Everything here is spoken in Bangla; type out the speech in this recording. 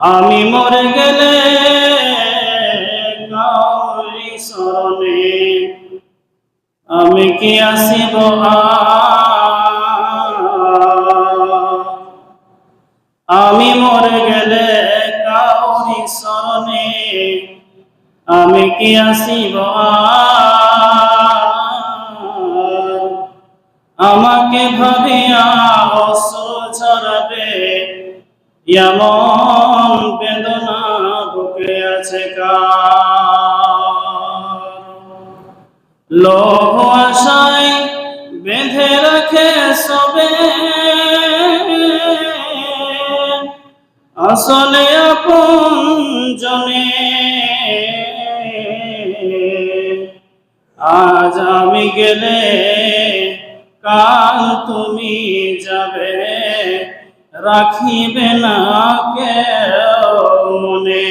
আমি মরে গেলে কাউরি স্মরণে আমি কি আসিব আমি মরে গেলে কাউরি স্মরণে আমি কি আসিব আমাকে ভাবিয়া অশ্রু ঝরাবে এমন বেদনা বুকে আছে কার লোভ আশায় বেঁধে রাখে সবে আসলে আপন জনে আজ আমি গেলে কাল তুমি যাবে রাখিবে না কেউ মনে।